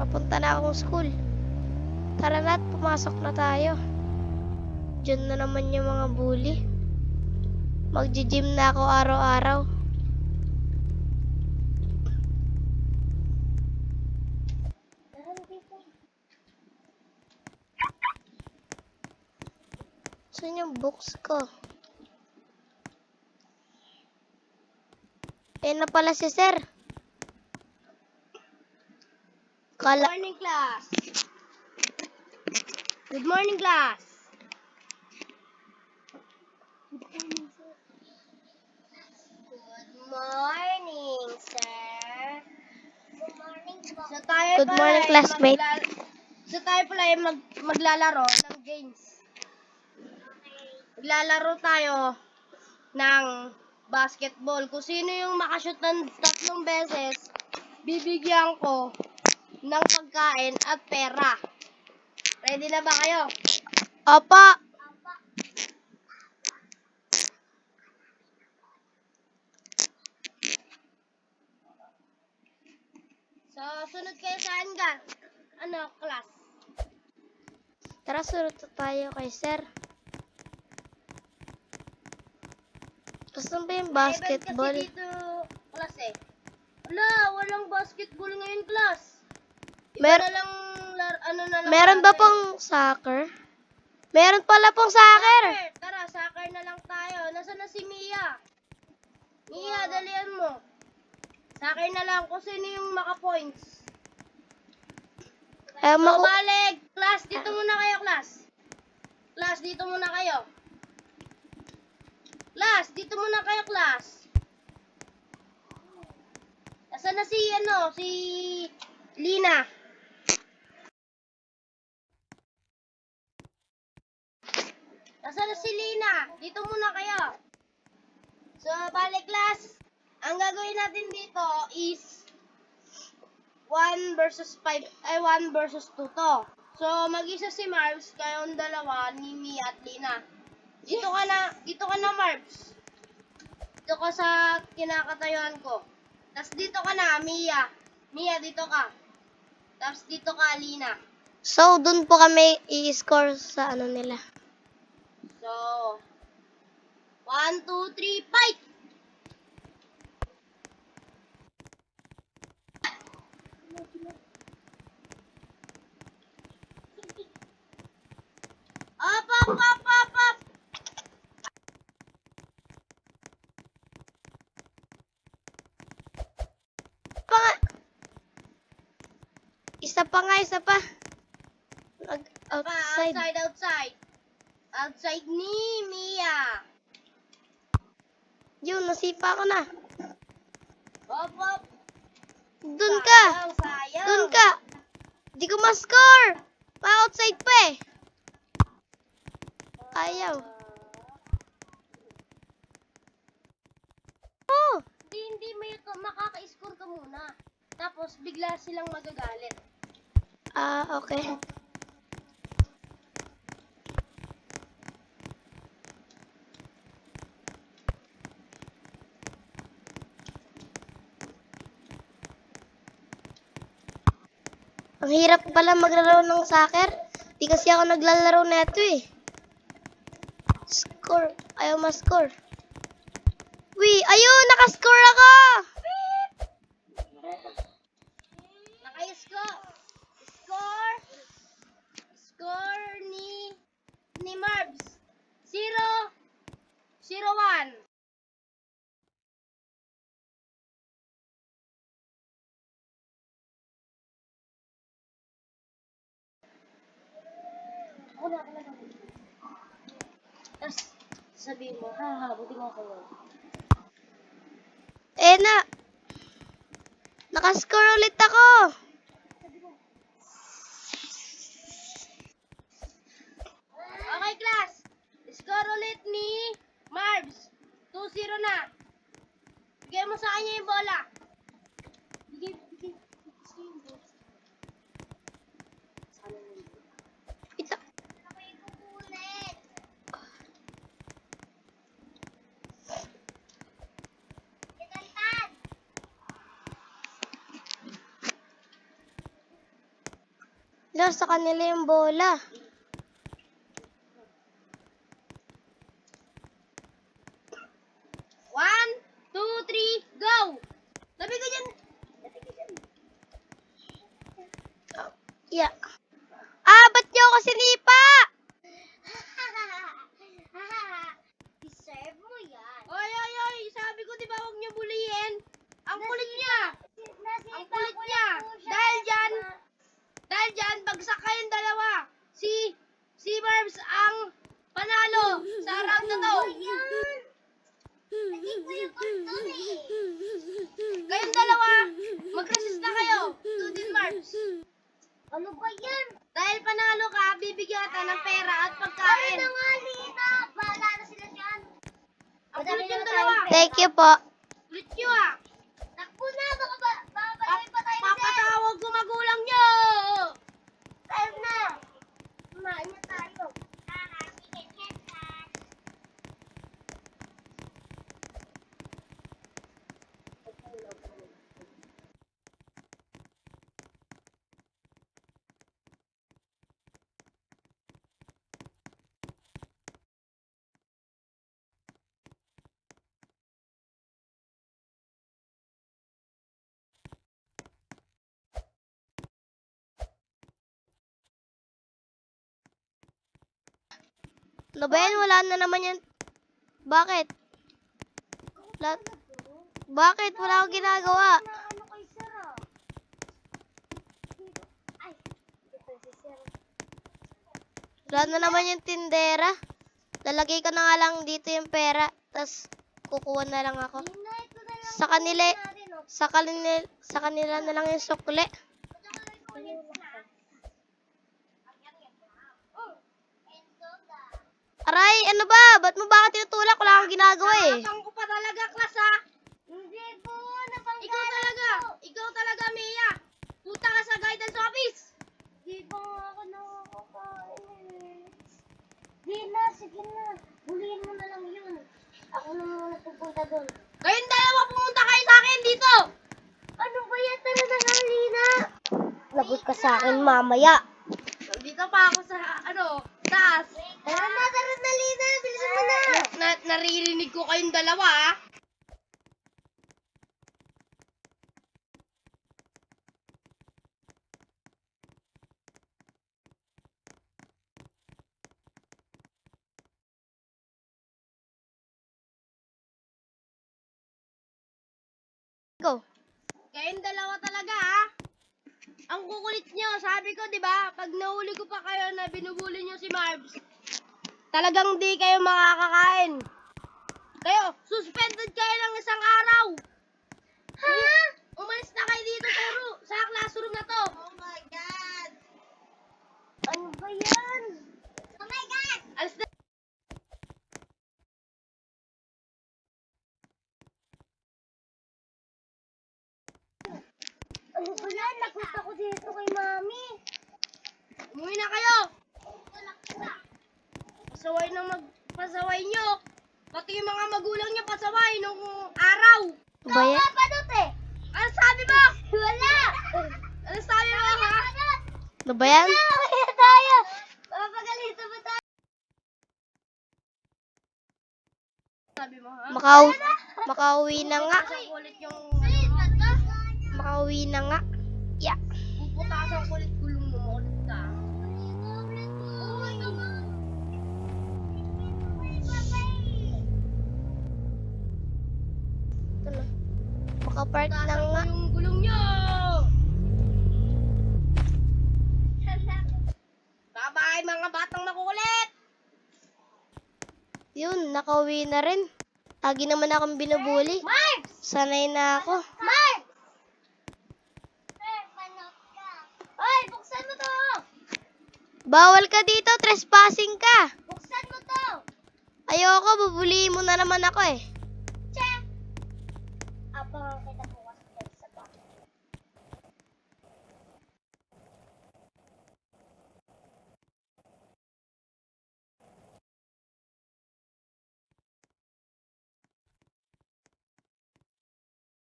Papunta na akong school. Tara na at pumasok na tayo. Diyan na naman yung mga bully. Magji-gym na ako araw-araw. Saan yung books ko? Na pala si sir. Good morning, class. Good morning, class. Good morning, sir. Good morning po. Good morning, classmate. Tayo pala ay maglalaro ng games. Maglalaro tayo ng basketball. Kung sino yung makashoot ng 3 beses, bibigyan ko ng pagkain at pera. Ready na ba kayo? Opo. So, sunod kayo saan ka? Class? Tara, sunod tayo kay sir. Saan ba yung basketball? Kasi dito, class eh. Walang basketball ngayon, class. Iba na lang, Meron ba pong soccer? Meron pala pong soccer. Tara, soccer na lang tayo. Nasaan na si Mia? Mia, dalian mo. Soccer na lang kung sino yung maka-points. Balik! Class, dito muna kayo, class. Class, dito muna kayo. Class, dito muna kayo, class. Nasaan na si Lina? Nasaan na si Lina? Dito muna kayo. So, balik, class. Ang gagawin natin dito is 1 versus 2 to. So, mag-isa si Marbs, kayong dalawa ni Mia at Lina. Dito ka na Marbs. Dito ka sa kinakatayuan ko. Tapos dito ka na, Mia. Mia, dito ka. Tapos dito ka, Lina. So, dun po kami i-score sa nila. So, 1, 2, 3, fight! Up! Isa pa. Outside. Outside ni Mia. Yun, nasipa ko na. Up. Dun ka. Sayang. Dun ka. Di ko ma-score. Pa-outside pa eh. Ayaw. Oh. Hindi may makaka-score ka muna. Tapos bigla silang magagalit. Okay. Ang hirap pala maglaro ng soccer. Di kasi ako naglalaro neto eh. Score. Ayaw ma-score. Ayun! Nakascore ako! Score ni Marbs. 0-1. Tapos, sabihin mo, buti nga ako. Nakascore ulit ako! Okay, class. Score ulit ni Marbs. 2-0 na. Bigay mo sa kanya yung bola. Bigay. Nasa kanila yung bola. One, two, three, go! Labi ka dyan! Yeah. Ba't niyo ako sinipa? Deserve mo yan. Oy! Sabi ko, di ba, huwag niyo bulihin? Ang kulit niya! Ang kulit niya! Dahil dyan, bagsak kayong dalawa. Si Barbs ang panalo sa round na to. Kayong dalawa, mag-resist na kayo. Student Barbs. Ano ba yan? Dahil panalo ka, bibigyan kita ng pera at pagkain. Ano nga, Lina? Bahala na sila dyan. Ang kulit yung dalawa. Thank you po. Kulit nyo ah. Takbo na, baka babalik pa tayo. Papatawag ko magulang nyo. Tayo na. Kumain na tayo. Ano ba yan? Wala na naman yan. Bakit? Bakit? Wala akong ginagawa. Ano kay Sir ah? Ay, ito si Sir. Wala na naman yung tindera. Lalagay ko na nga lang dito yung pera. Tapos, kukuha na lang ako. Lina, ito na lang. Sa kanila, natin, oh. sa kanila na lang yung sukle. Aray, ano ba? Ba't mo ba tinutulak? Wala akong ginagawa eh. Nakatang ko pa talaga, class ha? Hindi po, Ikaw talaga, Mia. Puta ka sa guidance office. Di ba ako nakakain Di na, sige na. Bulihin mo na lang yun. Ako na muna pupunta doon. Kayong dalawa, pumunta kayo sa akin dito. Ano ba yan? Tara na nga, Lina. Lagot ka sa akin mamaya. Dito pa ako sa, taas. Tara na, Lina. Bilisan mo na. Naririnig ko kayong dalawa, ha? Go. Kayong dalawa talaga, ha? Ang kukulit nyo, sabi ko, di ba? Pag nahuli ko pa kayo na binubuli nyo si Marbs, talagang di kayo makakakain. Kayo, suspended kayo ng isang araw. Ha? Umalis na kayo dito sa classroom na to. Oh my God! Ano ba yan? Oh my God! Alis na. Ano ba yan? Nagulat ako dito kay Mami. Umuwi na kayo. Pasaway nyo. Pati yung mga magulang nyo pasaway nung araw. Ano ba yan? Ano sabi mo? Wala. Ano sabi mo, ha? Ano ba yan? Wala tayo. Papagalito ba tayo? Sabi mo, ha? Makauwi na nga. Kulit yung... Makauwi na nga. Yeah. Puputasan kulit gulong mo. Ulit ka. Ito na. Makapark na nga. Yung gulong nyo! Bye-bye mga batang makukulit! Yun, nakauwi na rin. Lagi naman akong binubuli. Marbs! Sanay na ako. Marbs! Hoy, buksan mo to! Bawal ka dito, trespassing ka. Buksan mo to! Ayoko, bubulihin mo na naman ako eh. Che! Abangan kita bukas.